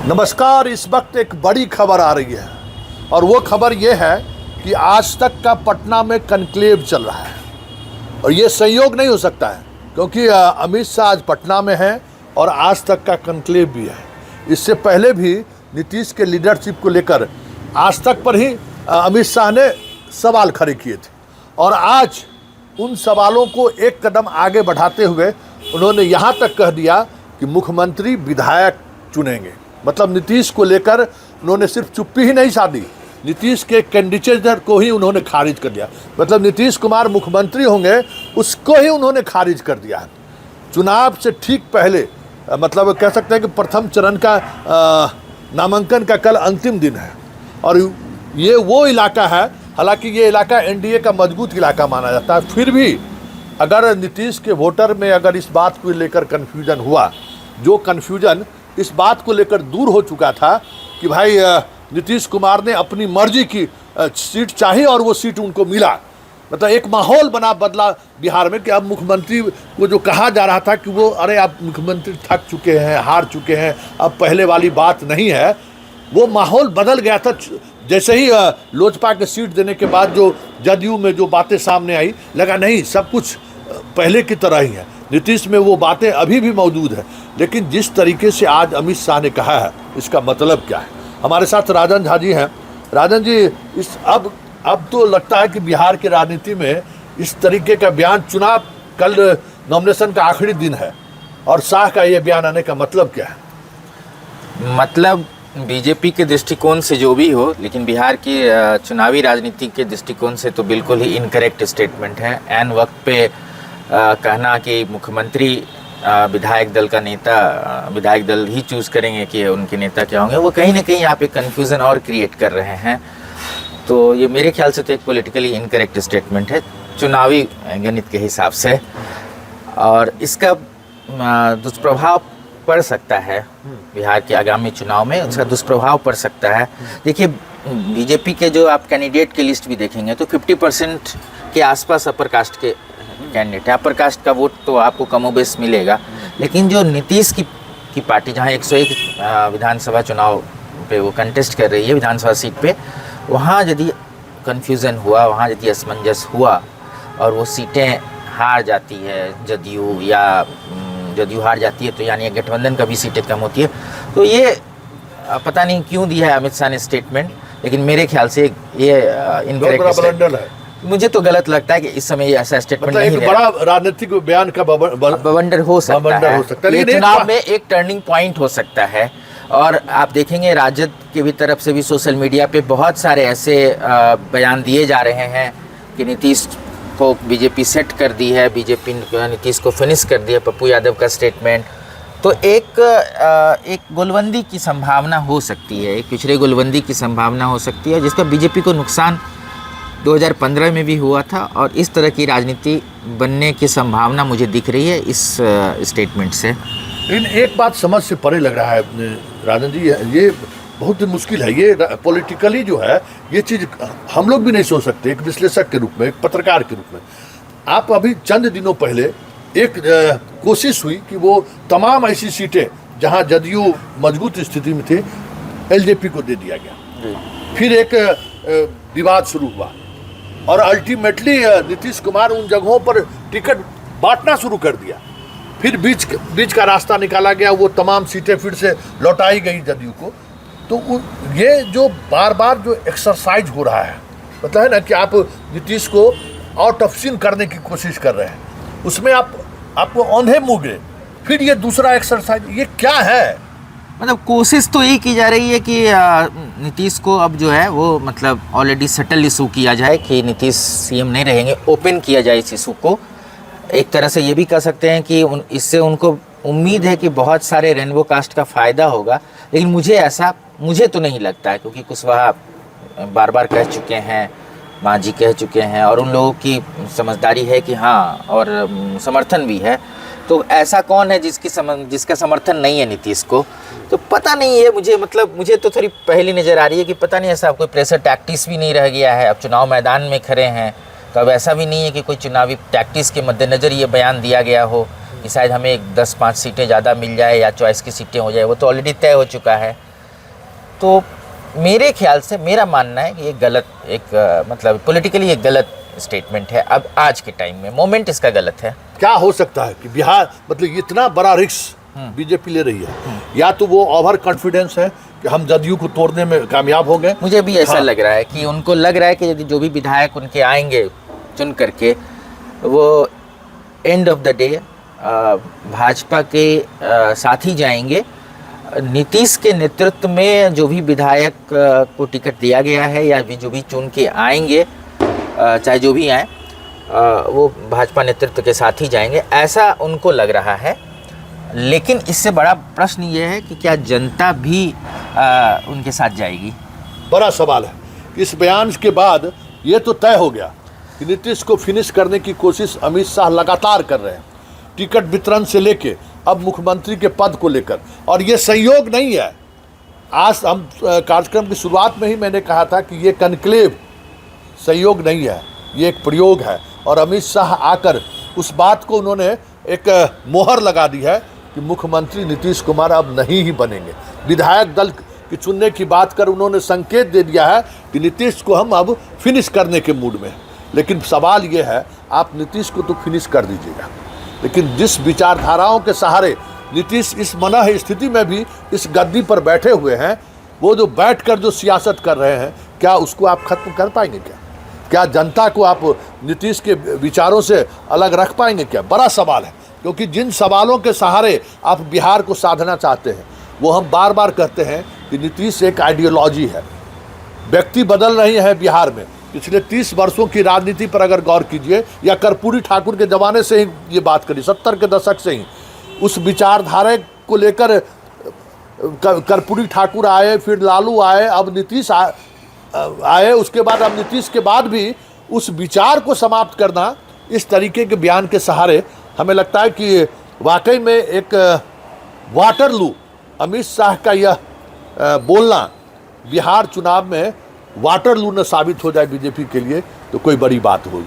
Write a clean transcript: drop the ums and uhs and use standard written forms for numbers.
नमस्कार। इस वक्त एक बड़ी खबर आ रही है और वो खबर ये है कि आज तक का पटना में कन्क्लेव चल रहा है और ये संयोग नहीं हो सकता है क्योंकि अमित शाह आज पटना में है और आज तक का कन्क्लेव भी है। इससे पहले भी नीतीश के लीडरशिप को लेकर आज तक पर ही अमित शाह ने सवाल खड़े किए थे और आज उन सवालों को एक कदम आगे बढ़ाते हुए उन्होंने यहाँ तक कह दिया कि मुख्यमंत्री विधायक चुनेंगे। मतलब नीतीश को लेकर उन्होंने सिर्फ चुप्पी ही नहीं साधी, नीतीश के कैंडिडेट को ही उन्होंने खारिज कर दिया। मतलब नीतीश कुमार मुख्यमंत्री होंगे उसको ही उन्होंने खारिज कर दिया है। चुनाव से ठीक पहले मतलब कह सकते हैं कि प्रथम चरण का नामांकन का कल अंतिम दिन है और ये वो इलाका है, हालांकि ये इलाका एनडीए का मजबूत इलाका माना जाता है। फिर भी अगर नीतीश के वोटर में अगर इस बात को लेकर कन्फ्यूजन हुआ, जो कन्फ्यूजन इस बात को लेकर दूर हो चुका था कि भाई नीतीश कुमार ने अपनी मर्जी की सीट चाही और वो सीट उनको मिला, मतलब एक माहौल बदला बिहार में कि अब मुख्यमंत्री को जो कहा जा रहा था कि वो अरे आप मुख्यमंत्री थक चुके हैं, हार चुके हैं, अब पहले वाली बात नहीं है, वो माहौल बदल गया था। जैसे ही लोजपा के सीट देने के बाद जो जदयू में जो बातें सामने आई, लगा नहीं सब कुछ पहले की तरह ही है। नीतीश में वो बातें अभी भी मौजूद है, लेकिन जिस तरीके से आज अमित शाह ने कहा है इसका मतलब क्या है। हमारे साथ राजन झा जी हैं। राजन जी, इस अब तो लगता है कि बिहार की राजनीति में इस तरीके का बयान, चुनाव कल नॉमिनेशन का आखिरी दिन है और शाह का ये बयान आने का मतलब क्या है? मतलब बीजेपी के दृष्टिकोण से जो भी हो, लेकिन बिहार की चुनावी राजनीति के दृष्टिकोण से तो बिल्कुल ही इनकरेक्ट स्टेटमेंट है। ऐन वक्त पे कहना कि मुख्यमंत्री विधायक दल का नेता, विधायक दल ही चूज़ करेंगे कि उनके नेता क्या होंगे, वो कहीं ना कहीं यहाँ पे कन्फ्यूज़न और क्रिएट कर रहे हैं। तो ये मेरे ख्याल से तो एक पॉलिटिकली इनकरेक्ट स्टेटमेंट है चुनावी गणित के हिसाब से, और इसका दुष्प्रभाव पड़ सकता है बिहार के आगामी चुनाव में, उसका दुष्प्रभाव पड़ सकता है। देखिए, बीजेपी के जो आप कैंडिडेट की लिस्ट भी देखेंगे तो 50% के आसपास अपर कास्ट के कैंडिडेट है। अपर कास्ट का वोट तो आपको कमोबेश मिलेगा, लेकिन जो नीतीश की पार्टी जहां 101 विधानसभा चुनाव पे वो कंटेस्ट कर रही है विधानसभा सीट पे, वहाँ यदि कन्फ्यूज़न हुआ, वहाँ यदि असमंजस हुआ और वो सीटें हार जाती है, जदयू हार जाती है तो यानी गठबंधन का भी सीटें कम होती है। तो ये पता नहीं क्यों दिया है अमित शाह ने स्टेटमेंट, लेकिन मेरे ख्याल से ये इनकरेक्ट है। मुझे तो गलत लगता है कि इस समय ऐसा स्टेटमेंट नहीं है। बड़ा राजनीतिक बयान का बवंडर हो सकता है। ये चुनाव में एक टर्निंग पॉइंट हो सकता है। और आप देखेंगे राजद की भी तरफ से भी सोशल मीडिया पे बहुत सारे ऐसे बयान दिए जा रहे हैं कि नीतीश को बीजेपी सेट कर दी है, बीजेपी नीतीश को फिनिश कर दिया, पप्पू यादव का स्टेटमेंट। तो एक गोलबंदी की संभावना हो सकती है, एक पिछड़े गोलबंदी की संभावना हो सकती है, जिसका बीजेपी को नुकसान 2015 में भी हुआ था और इस तरह की राजनीति बनने की संभावना मुझे दिख रही है इस स्टेटमेंट से। लेकिन एक बात समझ से परे लग रहा है राजन जी, ये बहुत मुश्किल है। ये पॉलिटिकली जो है ये चीज़ हम लोग भी नहीं सोच सकते, एक विश्लेषक के रूप में, एक पत्रकार के रूप में। आप अभी चंद दिनों पहले एक कोशिश हुई कि वो तमाम ऐसी सीटें जहां जदयू मजबूत स्थिति में थे एलजेपी को दे दिया गया। फिर एक विवाद शुरू हुआ और अल्टीमेटली नीतीश कुमार उन जगहों पर टिकट बांटना शुरू कर दिया। फिर बीच का रास्ता निकाला गया, वो तमाम सीटें फिर से लौटाई गई जदयू को। तो ये जो बार बार जो एक्सरसाइज हो रहा है, पता है ना कि आप नीतीश को आउट ऑफ सीन करने की कोशिश कर रहे हैं, उसमें आपको औंधे मुँह गए। फिर ये दूसरा एक्सरसाइज, ये क्या है? मतलब कोशिश तो यही की जा रही है कि नीतीश को अब जो है वो मतलब ऑलरेडी सेटल इशू किया जाए कि नीतीश सीएम नहीं रहेंगे, ओपन किया जाए इस इशू को। एक तरह से ये भी कह सकते हैं कि इससे उनको उम्मीद है कि बहुत सारे रेनबो कास्ट का फ़ायदा होगा, लेकिन मुझे तो नहीं लगता है, क्योंकि कुशवाहा बार बार कह चुके हैं, मांझी कह चुके हैं और उन लोगों की समझदारी है कि हाँ, और समर्थन भी है। तो ऐसा कौन है जिसका समर्थन नहीं है नीतीश को? तो पता नहीं है मुझे तो थोड़ी पहली नज़र आ रही है कि पता नहीं ऐसा कोई प्रेशर टैक्टिस भी नहीं रह गया है। अब चुनाव मैदान में खड़े हैं तो अब ऐसा भी नहीं है कि कोई चुनावी टैक्टिस के मद्देनज़र ये बयान दिया गया हो कि शायद हमें 10-5 सीटें ज़्यादा मिल जाए या चॉइस की सीटें हो जाए। वो तो ऑलरेडी तय हो चुका है। तो मेरे ख्याल से मेरा मानना है कि ये गलत मतलब पॉलिटिकली एक गलत स्टेटमेंट है। अब आज के टाइम में मोमेंट इसका गलत है। क्या हो सकता है कि बिहार मतलब इतना बड़ा रिस्क बीजेपी ले रही है? या तो वो ओवर कॉन्फिडेंस है कि हम जदयू को तोड़ने में कामयाब हो गए। मुझे भी ऐसा लग रहा है कि उनको लग रहा है कि यदि जो भी विधायक उनके आएंगे चुन करके, वो end of the day Bhajpa के साथ ही जाएंगे। नीतीश के नेतृत्व में जो भी विधायक को टिकट दिया गया है या जो भी चुन के आएंगे, चाहे जो भी आए, वो भाजपा नेतृत्व के साथ ही जाएंगे, ऐसा उनको लग रहा है। लेकिन इससे बड़ा प्रश्न ये है कि क्या जनता भी उनके साथ जाएगी? बड़ा सवाल है। इस बयान के बाद ये तो तय हो गया कि नीतीश को फिनिश करने की कोशिश अमित शाह लगातार कर रहे हैं, टिकट वितरण से लेके अब मुख्यमंत्री के पद को लेकर। और ये संयोग नहीं है। आज हम कार्यक्रम की शुरुआत में ही मैंने कहा था कि ये कनक्लेव संयोग नहीं है, ये एक प्रयोग है। और अमित शाह आकर उस बात को उन्होंने एक मोहर लगा दी है कि मुख्यमंत्री नीतीश कुमार अब नहीं ही बनेंगे। विधायक दल की चुनने की बात कर उन्होंने संकेत दे दिया है कि नीतीश को हम अब फिनिश करने के मूड में हैं। लेकिन सवाल ये है, आप नीतीश को तो फिनिश कर दीजिएगा, लेकिन जिस विचारधाराओं के सहारे नीतीश इस मनाह स्थिति में भी इस गद्दी पर बैठे हुए हैं, वो जो बैठकर जो सियासत कर रहे हैं, क्या उसको आप खत्म कर पाएंगे? क्या जनता को आप नीतीश के विचारों से अलग रख पाएंगे? क्या बड़ा सवाल है। क्योंकि जिन सवालों के सहारे आप बिहार को साधना चाहते हैं, वो हम बार बार कहते हैं कि नीतीश एक आइडियोलॉजी है। व्यक्ति बदल रहे हैं बिहार में। पिछले 30 वर्षों की राजनीति पर अगर गौर कीजिए, या कर्पूरी ठाकुर के ज़माने से ही ये बात करिए, 70 के दशक से ही उस विचारधारा को लेकर कर्पूरी ठाकुर आए, फिर लालू आए, अब नीतीश आए, उसके बाद अब नीतीश के बाद भी उस विचार को समाप्त करना इस तरीके के बयान के सहारे, हमें लगता है कि वाकई में एक वाटरलू अमित शाह का यह बोलना बिहार चुनाव में वाटरलू न साबित हो जाए बीजेपी के लिए, तो कोई बड़ी बात होगी।